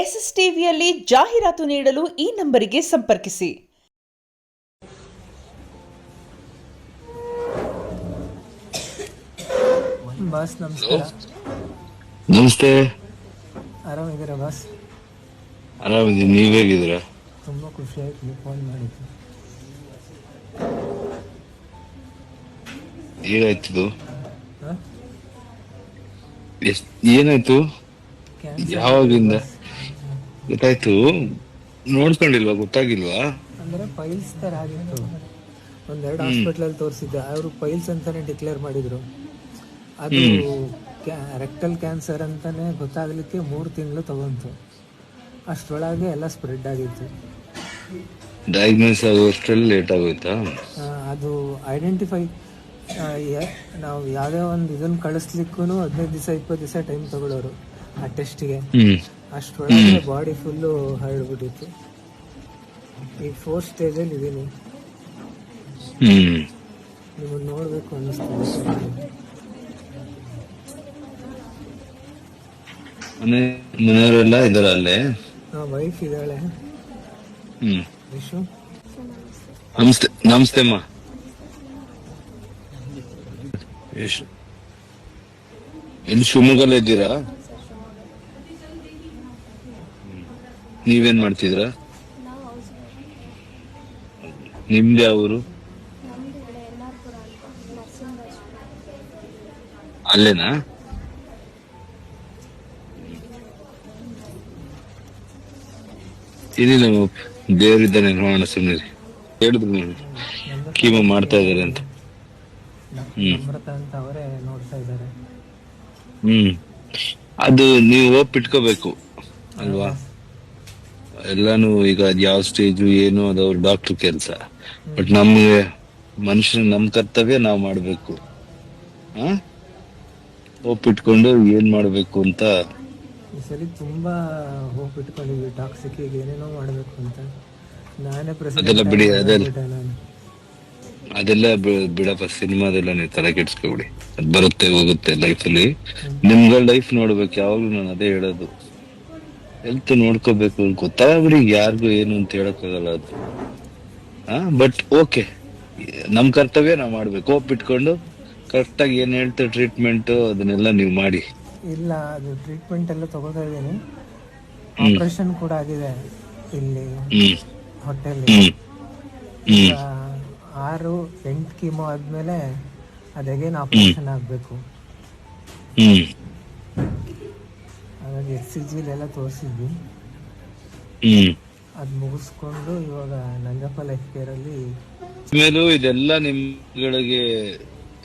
S S ಟಿವಿಯಲ್ಲಿ ಜಾಹೀರಾತು ನೀಡಲು ಈ ನಂಬರಿಗೆ ಸಂಪರ್ಕಿಸಿ. ಬಾಸ್ ನಮಸ್ಕಾರ. ನಮಸ್ತೆ. ಆರಾಮಿದ್ದೀರಾ ಬಾಸ್? ಆರಾಮಿದ್ದೀನಿ, ನೀವ್ ಹೇಗಿದ್ದೀರಾ? ತುಂಬ ಖುಷಿ ಆಯ್ತು ನೀವು ಫೋನ್ ಮಾಡಿದ್ದು. ಏನಾಯ್ತು? ಹಾಂ, ಏನಾಯ್ತು? ಕ್ಯಾನ್ಸರ್ ಯಾವಾಗಿಂದ ಗೊತ್ತಾಯ್ತು? ನೋಡ್ಕೊಂಡಿಲ್ವಾ? ಗೊತ್ತಾಗಿಲ್ವಾ? ಅಂದರೆ ಪೈಲ್ಸ್ ಥರ ಆಗಿತ್ತು. ಒಂದೆರಡು ಹಾಸ್ಪಿಟ್ಲಲ್ಲಿ ತೋರಿಸಿದ್ದೆ, ಅವರು ಪೈಲ್ಸ್ ಅಂತಲೇ ಡಿಕ್ಲೇರ್ ಮಾಡಿದರು. ಅದು ರೆಕ್ಟಲ್ ಕ್ಯಾನ್ಸರ್ ಅಂತಲೇ ಗೊತ್ತಾಗಲಿಕ್ಕೆ 3 ತಿಂಗಳು ತಗೊಂತು. ಅಷ್ಟರೊಳಗೆ ಎಲ್ಲ ಸ್ಪ್ರೆಡ್ ಆಗಿತ್ತು. ಡಯಾಗ್ನೋಸ್ ಆಗೋಷ್ಟ್ರಲ್ಲಿ ಲೇಟ್ ಆಗೋಯ್ತಾ? ಅದು ಐಡೆಂಟಿಫೈ ನಾವು ಯಾವುದೇ ಒಂದು ಇದನ್ನು ಕಳಿಸ್ಲಿಕ್ಕೂ 15 ದಿವಸ 20 ದಿವಸ ಟೈಮ್ ತಗೊಳ್ಳೋರು ಆ ಟೆಸ್ಟಿಗೆ. ಅಷ್ಟರೊಳಗೆ ಬಾಡಿ ಫುಲ್ಲು ಹರಡ್ಬಿಟ್ಟಿತ್ತು. ಈಗ 4th ಸ್ಟೇಜಲ್ಲಿ ಇದ್ದೀನಿ. ನಿಮ್ಮನ್ನು ನೋಡಬೇಕು ಅನ್ನಿಸ್ತಿದೆ. ಮನೆಯವರೆಲ್ಲ ಇದಾರೆ ಅಲ್ಲೇ? ವೈಫ್ ಇದ್ದಾಳೆ. ವಿಶು ನಮಸ್ತೆ. ನಮಸ್ತೆ ಅಮ್ಮ. ಎಲ್ಲಿ ಶಿವಮೊಗ್ಗಲ್ಲ ಇದ್ದೀರಾ? ನೀವೇನ್ ಮಾಡ್ತಿದ್ರ? ನಿಮ್ದು ಯಾವ ಊರು? ಅಲ್ಲೇನಾ? ಏನಿಲ್ಲ, ದೇವರಿದ್ದಾನೆ, ನೋಡೋಣ ಸುಮ್ಮನೆ. ಹೇಳಿದ್ರು ನೀವು ಕೀಮೋ ಮಾಡ್ತಾ ಇದಾರೆ ಅಂತ. ಅಮೃತ ಅಂತ ಅವರೇ ನೋಡ್ತಾ ಇದ್ದಾರೆ. ಅದು ನೀವು ಒಪ್ಪಿಟ್ಕೋಬೇಕು ಅಲ್ವಾ? ಎಲ್ಲಾನು ಈಗ ಯಾವ ಸ್ಟೇಜು ಏನು ಅದು ಅವ್ರ ಡಾಕ್ಟರ್ ಕೆಲಸ. ಬಟ್ ನಮ್ಗೆ ಮನುಷ್ಯನ ನಮ್ ಕರ್ತವ್ಯ ನಾವ್ ಮಾಡ್ಬೇಕು. ಒಪ್ಪಿಟ್ಕೊಂಡು ಏನ್ ಮಾಡ್ಬೇಕು ಅಂತ. ಈ ಸಲ ತುಂಬಾ ಹೋಪ್ ಇಟ್ಕೊಂಡಿದ್ವಿ, ಟಾಕ್ಸಿಕ್ ಏನೇನೋ ಮಾಡ್ಬೇಕು ಅಂತ. ನಾನೇ ಅದೆಲ್ಲ ಬಿಡಿ, ನಾನು ಅದೆಲ್ಲ ಬಿಡಪ್ಪ. ಸಿನಿಮಾದೆಲ್ಲ ನೀವು ತಲೆ ಕೆಡ್ಸ್ಕೊಬಿಡಿ. ಅದ್ ಬರುತ್ತೆ ಹೋಗುತ್ತೆ ಲೈಫಲ್ಲಿ. ನಿಮ್ಗಳ ಲೈಫ್ ನೋಡ್ಬೇಕು ಯಾವಾಗ್ಲೂ. ನಾನು ಅದೇ ಹೇಳೋದು, ಹೆಲ್ತ್ ನೋಡ್ಕೋಬೇಕು. ಗೊತ್ತಾಗ್ಬಿಡಿ ಯಾರಿಗೂ ಏನು ಅಂತ ಹೇಳಕ್ಕಾಗಲ್ಲ ಅದು. ಬಟ್ ಓಕೆ, ನಮ್ ಕರ್ತವ್ಯ ನಾವ್ ಮಾಡ್ಬೇಕು. ಒಪ್ಪಿಟ್ಕೊಂಡು ಕರೆಕ್ಟಾಗಿ ಏನ್ ಹೇಳ್ತಾರೆ ಟ್ರೀಟ್ಮೆಂಟ್ ಅದನ್ನೆಲ್ಲ ನೀವು ಮಾಡಿ. ಇಲ್ಲ, ಅದು ಟ್ರೀಟ್ಮೆಂಟ್ ಎಲ್ಲ ತಗೋತಾ ಇದ್ದೀನಿ. ಆಪರೇಷನ್ ಕೂಡ ಆಗಿದೆ ಇಲ್ಲಿ ಹೊಟ್ಟೆಲಿ. 6-8 ಕೀಮೋ ಆದ್ಮೇಲೆ ಅದೇಗೇನು ಆಪರೇಷನ್ ಆಗಬೇಕು. ಹಾಗಾಗಿ HCG ತೋರಿಸಿದ್ವಿ. ಅದು ಮುಗಿಸ್ಕೊಂಡು ಇವಾಗ ನಂಜಪ್ಪ ಲೈಫ್ ಕೇರಲ್ಲಿ. ಮೇಲೂ ಇದೆಲ್ಲ ನಿಮ್ಗಳಿಗೆ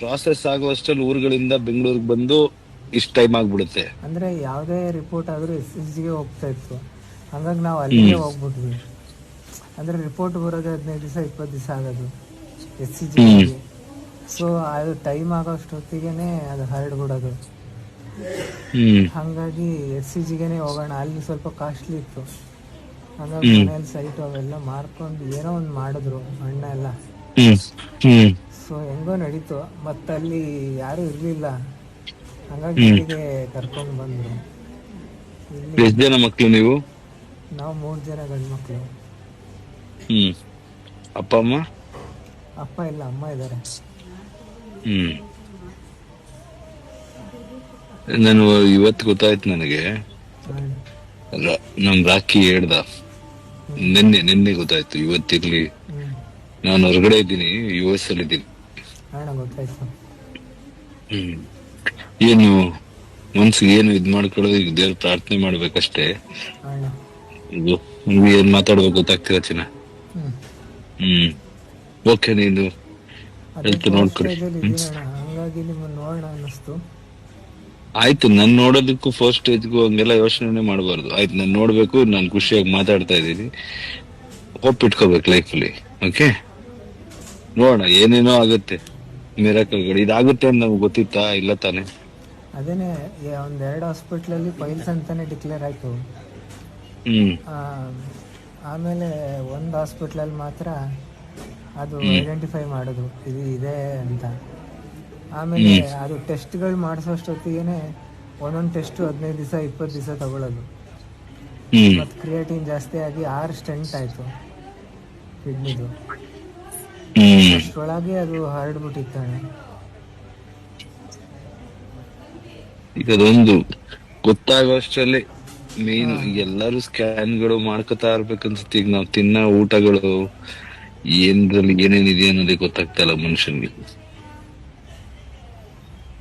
ಪ್ರಾಸೆಸ್ ಆಗುವಷ್ಟರಲ್ಲಿ ಊರುಗಳಿಂದ ಬೆಂಗಳೂರಿಗೆ ಬಂದು ಇಷ್ಟು ಟೈಮ್ ಆಗ್ಬಿಡುತ್ತೆ. ಅಂದ್ರೆ ಯಾವುದೇ ರಿಪೋರ್ಟ್ ಆದ್ರೂ HCGಗೆ ಹೋಗ್ತಾ ಇತ್ತು. ಹಂಗಾಗಿ ನಾವು ಅಲ್ಲಿಗೆ ಹೋಗ್ಬಿಟ್ವಿ. ಅಂದ್ರೆ ರಿಪೋರ್ಟ್ ಬರೋದು 15 ದಿವಸ 20 ದಿವಸ ಆಗೋದು HCGಗೆ. ಸೊ ಅದು ಟೈಮ್ ಆಗೋಷ್ಟೊತ್ತಿಗೆನೆ ಅದು ಹರಡ್ಬಿಡೋದು. ಹಂಗಾಗಿ HCGಗೆನೆ ಹೋಗೋಣ, ಅಲ್ಲಿ ಸ್ವಲ್ಪ ಕಾಸ್ಟ್ಲಿ ಇತ್ತು. ಹಂಗಾಗಿ ಮನೇಲಿ ಸೈಟ್ ಅವೆಲ್ಲ ಮಾರ್ಕೊಂಡು ಏನೋ ಒಂದು ಮಾಡಿದ್ರು ಅಣ್ಣ ಎಲ್ಲ. ಸೊ ಹೆಂಗೋ ನಡೀತು. ಮತ್ತಲ್ಲಿ ಯಾರು ಇರ್ಲಿಲ್ಲ, ಹಂಗಾಗಿ ಇಲ್ಲಿಗೆ ಕರ್ಕೊಂಡು ಬಂದ್ರು. ಎಷ್ಟು ಜನ ಮಕ್ಳು ನೀವು? ನಾವು 3 ಜನ ಗಂಡು ಮಕ್ಳು. ಅಪ್ಪ ಅಮ್ಮ? ಅಪ್ಪ ಇಲ್ಲ, ಅಮ್ಮ ಇದ್ದಾರೆ. ನಾನು ಇವತ್ತು ಗೊತ್ತಾಯ್ತು ನನಗೆ. ನಮ್ ರಾಕಿ ಹೇಳ್ದ, ನಿನ್ನೆ ಗೊತ್ತಾಯ್ತು. ಇವತ್ತಿರ್ಲಿ, ನಾನು ಹೊರಗಡೆ ಇದ್ದೀನಿ, US ಅಲ್ಲಿ ಇದ್ದೀನಿ. ಗೊತ್ತಾಯ್ತು. ಏನು ಮನ್ಸಿಗೆ ಏನು ಇದ್ ಮಾಡ್ಕೊಳ್ಳೋದು, ಈಗ ದೇವ್ರ ಪ್ರಾರ್ಥನೆ ಮಾಡ್ಬೇಕಷ್ಟೇ. ಇದು ಏನ್ ಮಾತಾಡ್ಬೇಕು ಗೊತ್ತಾಗ್ತಿರ ಚಿನ್ನ. ಓಕೆ, ನೀನು ಹೆಲ್ತ್ ನೋಡ್ಕೊಡಿ. ಹಂಗಾಗಿ ನಿಮ್ಮನ್ನ ನೋಡೋಣ ಅನ್ನಿಸ್ತು. ಆಯ್ತು, ನನ್ ನೋಡೋದಕ್ಕೂ 4th ಸ್ಟೇಜ್ಗೂ ಹಂಗೆಲ್ಲ ಯೋಚನೆ ಮಾಡಬಾರ್ದು. ಆಯ್ತು, ನಾನ್ ನೋಡ್ಬೇಕು, ನಾನ್ ಖುಷಿಯಾಗಿ ಮಾತಾಡ್ತಾ ಇದ್ದೀನಿ. ಒಪ್ಪಿಟ್ಕೋಬೇಕು ಲೈಫಲ್ಲಿ. ಓಕೆ, ನೋಡೋಣ, ಏನೇನೋ ಆಗುತ್ತೆ ಮಿರಾಕಲ್ಗಳು. ಇದಾಗುತ್ತೆ ಅಂತ ನಮ್ಗೆ ಗೊತ್ತಿತ್ತಾ? ಇಲ್ಲ ತಾನೆ? ಅದೇನೆ, 1-2 ಹಾಸ್ಪಿಟ್ಲಲ್ಲಿ ಪೈಲ್ಸ್ ಅಂತಾನೆ ಡಿಕ್ಲೇರ್ ಆಯ್ತು. ಆಮೇಲೆ ಒಂದು ಹಾಸ್ಪಿಟ್ಲಲ್ಲಿ ಮಾತ್ರ ಅದು ಐಡೆಂಟಿಫೈ ಮಾಡೋದು ಇದು ಇದೆ ಅಂತ. ಆಮೇಲೆ ಅದು ಟೆಸ್ಟ್ಗಳು ಮಾಡಿಸೋಷ್ಟೊತ್ತಿಗೆ ಒಂದೊಂದು ಟೆಸ್ಟು 15 ದಿವಸ 20 ದಿವಸ ತಗೊಳ್ಳೋದು. ಹ್ಮ್ ಮತ್ತು ಕ್ರಿಯೇಟಿನ್ ಜಾಸ್ತಿ ಆಗಿ 6 ಸ್ಟೆಂಟ್ ಆಯಿತು ಕಿಡ್ನಿದು. ಹ್ಮ್ ಅಷ್ಟರೊಳಗೆ ಅದು ಹರಡ್ಬಿಟ್ಟಿತ್ತಣ್ಣ. ಈಗ ಅದೊಂದು ಗೊತ್ತಾಗುವಷ್ಟರಲ್ಲಿ ಮೇನ್ ಹಾಂ ಎಲ್ಲರೂ ಸ್ಕ್ಯಾನ್ಗಳು ಮಾಡ್ಕೊತಾ ಇರ್ಬೇಕನ್ಸುತ್ತೆ. ಈಗ ನಾವ್ ತಿನ್ನೋ ಊಟಗಳು ಏನ್ರಲ್ಲಿ ಏನೇನಿದೆ ಅನ್ನೋದೇ ಗೊತ್ತಾಗ್ತಾ ಇಲ್ಲ ಮನುಷ್ಯನ್ಗೆ.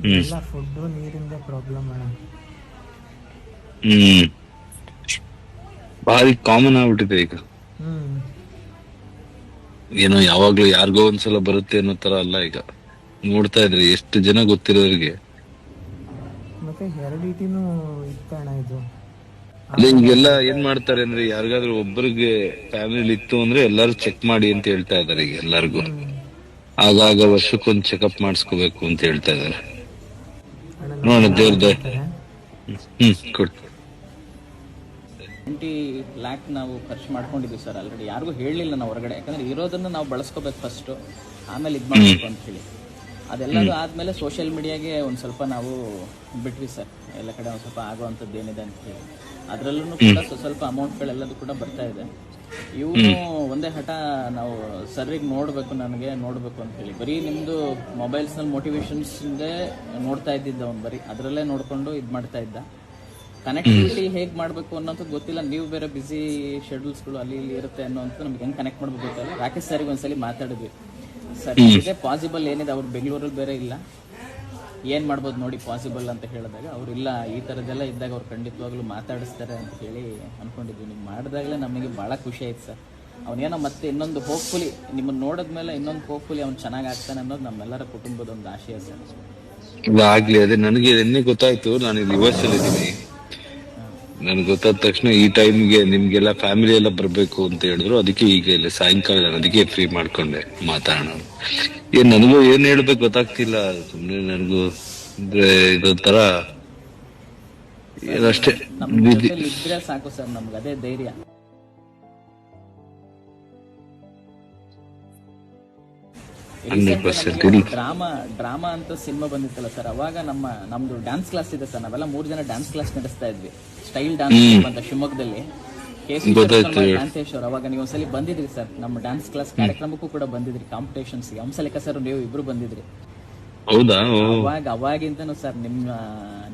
ಹ್ಮ್ ಎಲ್ಲ ಫುಡ್ಡು ನೀರಿಂದೇ ಪ್ರಾಬ್ಲಮ್ ಅಣ್ಣ. ಹ್ಮ್ ಭಾರಿ ಕಾಮನ್ ಆಗ್ಬಿಟ್ಟಿದೆ ಈಗ. ಹ್ಞೂ ಏನೋ ಯಾವಾಗ್ಲೂ ಯಾರಿಗೋ ಒಂದ್ಸಲ ಬರುತ್ತೆ ಅನ್ನೋ ತರ ಅಲ್ಲ ಈಗ. ನೋಡ್ತಾ ಇದ್ರಿ ಎಷ್ಟು ಜನ ಗೊತ್ತಿರೋರಿಗೆ. ಮತ್ತು ಹೆರಿಡಿಟಿನೂ ಇತ್ತಣ್ಣ ಇದು. ಅಲ್ಲ ಆಮೇಲೆ ಈಗೆಲ್ಲ ಅದು ಏನ್ ಮಾಡ್ತಾರೆ ಅಂದ್ರೆ ಯಾರಿಗಾದ್ರೂ ಒಬ್ಬರಿಗೆ ಫ್ಯಾಮಿಲಿ ಇತ್ತು ಅಂದ್ರೆ ಎಲ್ಲಾರು ಚೆಕ್ ಮಾಡಿ ಅಂತ ಹೇಳ್ತಾ ಇದಾರೆ ಈಗ ಎಲ್ಲಾರ್ಗು. ಹ್ಞೂ ಆಗಾಗ ವರ್ಷಕ್ಕೊಂದ್ ಚೆಕಪ್ ಮಾಡಿಸ್ಕೋಬೇಕು ಅಂತ ಹೇಳ್ತಾ ಇದಾರೆ. ಅಣ್ಣ ನೋಡೋಣ ನಮ್ಮ ದೇವ್ರದೇ. ಮಾಡ್ತಾರೆ. ಕೊಡ್ತೀನಿ. 20 ಲ್ಯಾಕ್ ನಾವು ಖರ್ಚು ಮಾಡ್ಕೊಂಡಿದ್ವಿ ಸರ್ ಆಲ್ರೆಡಿ. ಯಾರಿಗೂ ಹೇಳಲಿಲ್ಲ ನಾವು ಹೊರಗಡೆ, ಯಾಕಂದ್ರೆ ಇರೋದನ್ನು ನಾವು ಬಳಸ್ಕೋಬೇಕು ಫಸ್ಟು, ಆಮೇಲೆ ಇದು ಮಾಡಬೇಕು ಅಂತ ಹೇಳಿ. ಅದೆಲ್ಲದು ಆದಮೇಲೆ ಸೋಷಿಯಲ್ ಮೀಡಿಯಾಗೆ ಒಂದು ಸ್ವಲ್ಪ ನಾವು ಬಿಟ್ವಿ ಸರ್. ಎಲ್ಲ ಕಡೆ ಒಂದು ಸ್ವಲ್ಪ ಆಗೋವಂಥದ್ದು ಏನಿದೆ ಅಂತ ಹೇಳಿ ಅದರಲ್ಲೂ ಕೂಡ ಸ್ವಲ್ಪ ಅಮೌಂಟ್ಗಳೆಲ್ಲದು ಕೂಡ ಬರ್ತಾ ಇದೆ. ಇವನು ಒಂದೇ ಹಠ, ನಾವು ಸರ್ರಿಗೆ ನೋಡಬೇಕು, ನನಗೆ ನೋಡಬೇಕು ಅಂತ ಹೇಳಿ ಬರೀ ನಿಮ್ಮದು ಮೊಬೈಲ್ಸ್ನಲ್ಲಿ ಮೋಟಿವೇಶನ್ಸ್ದೇ ನೋಡ್ತಾ ಇದ್ದಿದ್ದ ಅವ್ನು. ಬರೀ ಅದರಲ್ಲೇ ನೋಡಿಕೊಂಡು ಇದು ಮಾಡ್ತಾ ಇದ್ದ. ಕನೆಕ್ಟಿವಿಟಿ ಹೇಗೆ ಮಾಡಬೇಕು ಅನ್ನೋಂಥದ್ದು ಗೊತ್ತಿಲ್ಲ. ನೀವು ಬೇರೆ ಬಿಸಿ ಶೆಡ್ಯೂಲ್ಸ್ಗಳು ಅಲ್ಲಿ ಇಲ್ಲಿ ಇರುತ್ತೆ ಅನ್ನೋಂಥದ್ದು ನಮ್ಗೆ ಹೆಂಗೆ ಕನೆಕ್ಟ್ ಮಾಡಬೇಕು ಗೊತ್ತಿಲ್ಲ. ರಾಕೇಶ್ ಸರಿಗೆ ಒಂದ್ಸಲಿ ಮಾತಾಡಿದ್ವಿ, ಸರ್ ಇದೆ ಪಾಸಿಬಲ್ ಏನಿದೆ, ಅವ್ರು ಬೆಂಗಳೂರಲ್ಲಿ ಬೇರೆ ಇಲ್ಲ, ಏನು ಮಾಡ್ಬೋದು ನೋಡಿ ಪಾಸಿಬಲ್ ಅಂತ ಹೇಳಿದಾಗ ಅವ್ರು ಇಲ್ಲ, ಈ ಥರದ್ದೆಲ್ಲ ಇದ್ದಾಗ ಅವ್ರು ಖಂಡಿತವಾಗ್ಲೂ ಮಾತಾಡಿಸ್ತಾರೆ ಅಂತ ಹೇಳಿ ಅಂದ್ಕೊಂಡಿದ್ವಿ. ನೀವು ಮಾಡಿದಾಗಲೇ ನಮಗೆ ಭಾಳ ಖುಷಿ ಆಯ್ತು ಸರ್. ಅವನೇನೋ ಮತ್ತೆ ಇನ್ನೊಂದು ಹೋಪ್ಫುಲಿ ನಿಮ್ಮನ್ನು ನೋಡಿದ್ಮೇಲೆ ಇನ್ನೊಂದು ಹೋಪ್ಫುಲಿ ಅವ್ನು ಚೆನ್ನಾಗಿ ಆಗ್ತಾನೆ ಅನ್ನೋದು ನಮ್ಮೆಲ್ಲರ ಕುಟುಂಬದ ಒಂದು ಆಶಯ ಸರ್. ಆಗ್ಲಿ, ಅದೇ ನನಗೆ ನಿನ್ನೆ ಗೊತ್ತಾಯ್ತು. ನಾನು ಇಲ್ಲಿ US ಅಲ್ಲಿ ಇದ್ದೀನಿ. ನನ್ಗೆ ಗೊತ್ತಾದ ತಕ್ಷಣ ಈ ಟೈಮ್ಗೆ ನಿಮ್ಗೆಲ್ಲ ಫ್ಯಾಮಿಲಿ ಎಲ್ಲ ಬರ್ಬೇಕು ಅಂತ ಹೇಳಿದ್ರು. ಅದಕ್ಕೆ ಈಗ ಇಲ್ಲಿ ಸಾಯಂಕಾಲ ನಾನು ಅದಕ್ಕೆ ಫ್ರೀ ಮಾಡ್ಕೊಂಡೆ ಮಾತಾಡೋಣ. ನನಗೂ ಏನ್ ಹೇಳ್ಬೇಕು ಗೊತ್ತಾಗ್ತಿಲ್ಲ. ಸುಮ್ನೆ ನನಗೂ ಅಂದ್ರೆ ಇದೊಂಥರ ಏನಷ್ಟೇ ನಮ್ಮ ಜೊತೆಲಿ ಇದ್ರೆ ಸಾಕು ಸರ್, ನಮ್ಗೆ ಅದೇ ಧೈರ್ಯ. ಡ್ರಾಮಾ ಅಂತ ಸಿನಿಮಾ ಬಂದಿತ್ತಲ್ಲ ಸರ್, ಅವಾಗ ನಮ್ದು ಡ್ಯಾನ್ಸ್ ಕ್ಲಾಸ್ ಇದೆ ಸರ್. ನಾವೆಲ್ಲ 3 ಜನ ಡ್ಯಾನ್ಸ್ ಕ್ಲಾಸ್ ನಡೆಸ್ತಾ ಇದ್ವಿ, ಸ್ಟೈಲ್ ಡ್ಯಾನ್ಸ್ ಅಂತ ಶಿವಮೊಗ್ಗದಲ್ಲಿ. ಡ್ಯಾನ್ಸೇಶ್ ಅವರು ಅವಾಗ ನೀವು ಒಂದ್ಸಲಿ ಬಂದಿದ್ರಿ ಸರ್, ನಮ್ಮ ಡ್ಯಾನ್ಸ್ ಕ್ಲಾಸ್ ಕಾರ್ಯಕ್ರಮಕ್ಕೂ ಕೂಡ ಬಂದಿದ್ರಿ, ಕಾಂಪಿಟೇಷನ್ಸ್ಗೆ. ಹಂಸಲೇಖ ಸರ್ ನೀವು ಇಬ್ರು ಬಂದಿದ್ರಿ. ಹೌದಾ? ಅವಾಗಿಂದನೂ ಸರ್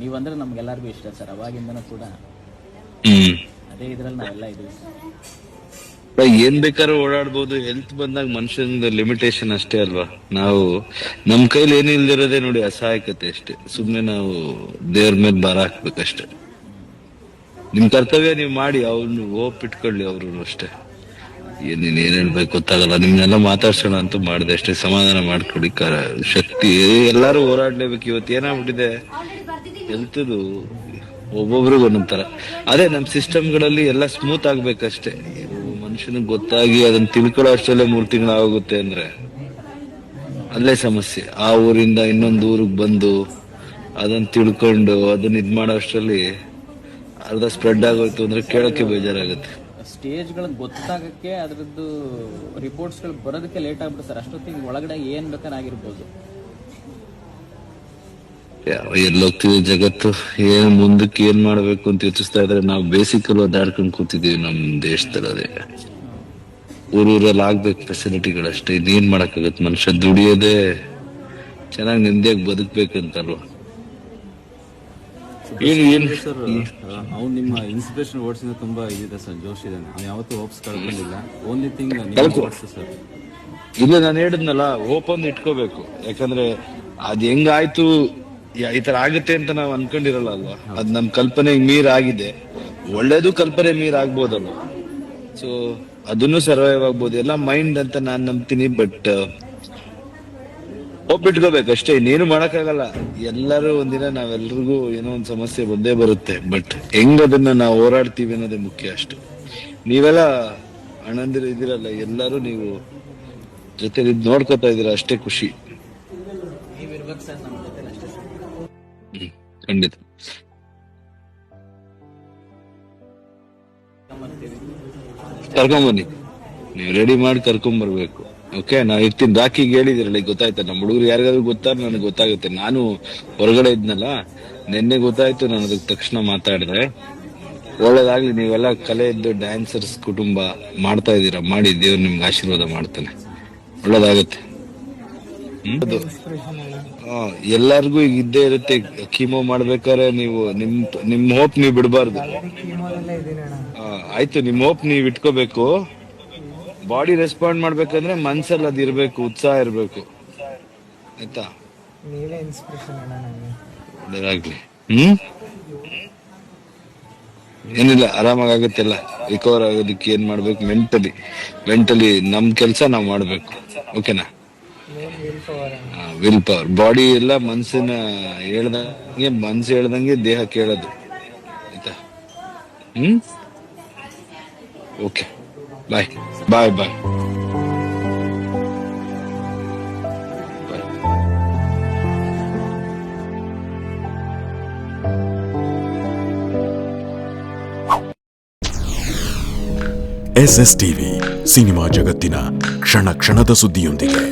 ನೀವಂದ್ರೆ ನಮ್ಗೆಲ್ಲರಿಗೂ ಇಷ್ಟ ಸರ್. ಅವಾಗಿಂದನೂ ಕೂಡ ಅದೇ ಇದ್ರಲ್ಲಿ ನಾವೆಲ್ಲ ಇದೀವಿ ಸರ್. ಏನ್ ಬೇಕಾದ್ರೂ ಓಡಾಡ್ಬೋದು. ಹೆಲ್ತ್ ಬಂದಾಗ ಮನುಷ್ಯನ ಲಿಮಿಟೇಷನ್ ಅಷ್ಟೇ ಅಲ್ವಾ. ನಾವು ನಮ್ ಕೈಲಿ ಏನು ಇಲ್ದಿರೋದೇ ನೋಡಿ ಅಸಹಾಯಕತೆ ಅಷ್ಟೇ. ಸುಮ್ನೆ ನಾವು ದೇವ್ರ ಮೇಲೆ ಭಾರ ಹಾಕ್ಬೇಕಷ್ಟೇ. ನಿಮ್ ಕರ್ತವ್ಯ ನೀವ್ ಮಾಡಿ, ಅವ್ನು ಹೋಪ್ ಇಟ್ಕೊಳ್ಳಿ ಅವ್ರು ಅಷ್ಟೇ. ನೀನ್ ಏನ್ ಹೇಳ್ಬೇಕು ಗೊತ್ತಾಗಲ್ಲ. ನಿಮ್ನೆಲ್ಲ ಮಾತಾಡ್ಸೋಣ ಅಂತ ಮಾಡಿದೆ ಅಷ್ಟೇ. ಸಮಾಧಾನ ಮಾಡ್ಕೊಡಿ. ಶಕ್ತಿ ಎಲ್ಲಾರು ಹೋರಾಡ್ಲೇಬೇಕು. ಇವತ್ತು ಏನಾಗ್ಬಿಟ್ಟಿದೆ ಹೆಲ್ತ್ದು ಒಬ್ಬೊಬ್ರಿಗೂ ಒಂದೊಂಥರ. ಅದೇ ನಮ್ ಸಿಸ್ಟಮ್ಗಳಲ್ಲಿ ಎಲ್ಲ ಸ್ಮೂತ್ ಆಗ್ಬೇಕಷ್ಟೇ. ಮನುಷ್ಯನಿಗೆ ಗೊತ್ತಾಗಿ ಅದನ್ನ ತಿಳ್ಕೊಳ್ಳೋ ಅಷ್ಟರಲ್ಲೇ 3 ತಿಂಗಳು ಆಗುತ್ತೆ ಅಂದ್ರೆ ಅಲ್ಲೇ ಸಮಸ್ಯೆ. ಆ ಊರಿಂದ ಇನ್ನೊಂದು ಊರಿಗೆ ಬಂದು ಅದನ್ನ ತಿಳ್ಕೊಂಡು ಅದನ್ನ ಇದ್ ಮಾಡೋ ಅಷ್ಟರಲ್ಲಿ ಅರ್ಧ ಸ್ಪ್ರೆಡ್ ಆಗೋಯ್ತು ಅಂದ್ರೆ ಕೇಳಕ್ಕೆ ಬೇಜಾರಾಗುತ್ತೆ. ಸ್ಟೇಜ್ಗಳು ಗೊತ್ತಾಗಕ್ಕೆ ಅದ್ರದ್ದು ರಿಪೋರ್ಟ್ಸ್ಗಳು ಬರೋದಕ್ಕೆ ಲೇಟ್ ಆಗ್ಬಿಡುತ್ತೆ ಸರ್. ಅಷ್ಟೊತ್ತಿಗೆ ಒಳಗಡೆ ಏನ್ ಬೇಕಾದ್ರೆ ಆಗಿರ್ಬೋದು. ಎಲ್ಲೋಗ್ತಿದೆ ಜಗತ್ತು, ಏನ್ ಮುಂದಕ್ಕೆ ಏನ್ ಮಾಡ್ಬೇಕು ಅಂತ ಯೋಚಿಸ್ತಾ ಇದ್ರೆ ನಾವು ಬೇಸಿಕಲ್ ಒದ್ದಾಡ್ಕೊಂಡ್ ಕೂತಿದೀವಿ ನಮ್ ದೇಶದಲ್ಲಿ. ಅದೇ ಊರೂರಲ್ಲಿ ಆಗ್ಬೇಕು ಫೆಸಿಲಿಟಿಗಳಷ್ಟೇ. ಇನ್ನೇನ್ ಮಾಡಕ್ಕಾಗತ್ತೆ. ಮನುಷ್ಯ ದುಡಿಯೋದೇ ಚೆನ್ನಾಗಿ ನೆಮ್ಮದಿಯಾಗಿ ಬದುಕ್ಬೇಕಂತಲ್ವಾ. ಸರ್ ಅವ್ನು ನಿಮ್ಮ ಇನ್ಸ್ಪಿರೇಷನ್ ವರ್ಡ್ಸ್ ಇಂದ ತುಂಬಾ ಇದಿದೆ ಸರ್, ಜೋಶ್ ಇದ್ದಾನೆ. ಅವ್ನು ಯಾವತ್ತೂ ಹೋಪ್ಸ್ ಕಳ್ಕೊಂಡಿಲ್ಲ. Only thing sir. ಇಲ್ಲ, ನಾನು ಹೇಳಿದ್ನಲ್ಲ, ಹೋಪ್ ಒಂದು ಇಟ್ಕೋಬೇಕು. ಯಾಕಂದ್ರೆ ಅದ್ ಹೆಂಗಾಯ್ತು, ಈ ತರ ಆಗುತ್ತೆ ಅಂತ ನಾವ್ ಅನ್ಕೊಂಡಿರಲ್ಲ ಅಲ್ವಾ. ಅದ್ ನಮ್ ಕಲ್ಪನೆ ಮೀರ್ ಆಗಿದೆ. ಒಳ್ಳೇದು ಕಲ್ಪನೆ ಮೀರ್ ಆಗ್ಬೋದಲ್ವ. ಸೊ ಅದನ್ನು ಸರ್ವೈವ್ ಆಗ್ಬೋದು. ಎಲ್ಲ ಮೈಂಡ್ ಅಂತ ನಾನ್ ನಂಬ್ತೀನಿ. ಬಟ್ ಹೋಪ್ ಇಟ್ಕೋಬೇಕು ಅಷ್ಟೇ. ಇನ್ನೇನು ಮಾಡಕ್ಕಾಗಲ್ಲ. ಎಲ್ಲರೂ ಒಂದಿನ ನಾವೆಲ್ರಿಗೂ ಏನೋ ಒಂದ್ ಸಮಸ್ಯೆ ಬಂದೇ ಬರುತ್ತೆ. ಬಟ್ ಹೆಂಗ್ ಅದನ್ನ ನಾವು ಹೋರಾಡ್ತೀವಿ ಅನ್ನೋದೇ ಮುಖ್ಯ ಅಷ್ಟೇ. ನೀವೆಲ್ಲ ಅಣ್ಣಂದಿರ ಇದಿರಲ್ಲ, ಎಲ್ಲರೂ ನೀವು ಜೊತೆ ನೋಡ್ಕೊತಾ ಇದೀರ, ಅಷ್ಟೇ ಖುಷಿ. ನೀವಿರ್ಬೇಕು ಸರ್ ನಮ್ಮ ಜೊತೆ ಅಷ್ಟೇ ಸರ್. ಖಂಡಿತ ಕರ್ಕೊಂಬನ್ನಿ. ನೀವು ರೆಡಿ ಮಾಡಿ ಕರ್ಕೊಂಬರ್ಬೇಕು. ಓಕೆ, ನಾ ಇರ್ತೀನಿ. ರಾಖಿಗೆ ಹೇಳಿದಿರಲ್ಲ, ಗೊತ್ತಾಯ್ತಾ? ನಮ್ಮ ಹುಡುಗರು ಯಾರಿಗಾದ್ರು ಗೊತ್ತಾದ್ರೆ ನನಗೆ ಗೊತ್ತಾಗುತ್ತೆ. ನಾನು ಹೊರಗಡೆ ಇದ್ನಲ್ಲ, ನಿನ್ನೆ ಗೊತ್ತಾಯ್ತು. ನಾನು ಅದಕ್ಕೆ ತಕ್ಷಣ ಮಾತಾಡಿದೆ. ಒಳ್ಳೇದಾಗ್ಲಿ. ನೀವೆಲ್ಲ ಕಲೆಯದ್ದು ಡ್ಯಾನ್ಸರ್ಸ್ ಕುಟುಂಬ ಮಾಡ್ತಾ ಇದ್ದೀರಾ, ಮಾಡಿ ದೇವ್ರು ನಿಮ್ಗೆ ಆಶೀರ್ವಾದ ಮಾಡ್ತಾನೆ, ಒಳ್ಳೇದಾಗತ್ತೆ. ಇನ್ಸ್ಪಿರೇಷನ್ ಅಣ್ಣ. ಎಲ್ಲಾರ್ಗು ಈಗ ಇದ್ದೇ ಇರುತ್ತೆ. ಕೀಮೋ ಮಾಡ್ಬೇಕಾದ್ರೆ ನೀವು ನಿಮ್ ಹೋಪ್ ನೀವು ಬಿಡಬಾರ್ದು. ಕೀಮೋದಲ್ಲೇ ಇದೀನಿ ಅಣ್ಣ. ಆಯ್ತು, ನಿಮ್ ಹೋಪ್ ನೀವ್ ಇಟ್ಕೋಬೇಕು. ಬಾಡಿ ರೆಸ್ಪಾಂಡ್ ಮಾಡ್ಬೇಕಂದ್ರೆ ಮನ್ಸಲ್ಲಿ ಅದ್ ಇರ್ಬೇಕು, ಉತ್ಸಾಹ ಇರ್ಬೇಕು, ಆಯ್ತಾ? ನೀವೇ ಇನ್ಸ್ಪಿರೇಷನ್ ಅಣ್ಣ ನನಗೆ. ಒಳ್ಳೇದಾಗ್ಲಿ. ಏನಿಲ್ಲ, ಆರಾಮಾಗತ್ತೆಲ್ಲ. ರಿಕವರ್ ಆಗೋದಕ್ಕೆ ಏನ್ ಮಾಡ್ಬೇಕು, ಮೆಂಟಲಿ ನಮ್ ಕೆಲ್ಸ ನಾವ್ ಮಾಡ್ಬೇಕು. ಓಕೆನಾ? Will power. ಬಾಡಿ ಎಲ್ಲ ಮನ್ಸಿನ ಹೇಳ್ದಂಗೆ, ಮನ್ಸು ಹೇಳ್ದಂಗೆ ದೇಹ ಕೇಳೋದು, ಆಯ್ತಾ? ಓಕೆ, ಬಾಯ್ ಬಾಯ್ ಬಾಯ್. SS ಟಿವಿ, ಸಿನಿಮಾ ಜಗತ್ತಿನ ಕ್ಷಣ ಕ್ಷಣದ ಸುದ್ದಿಯೊಂದಿಗೆ.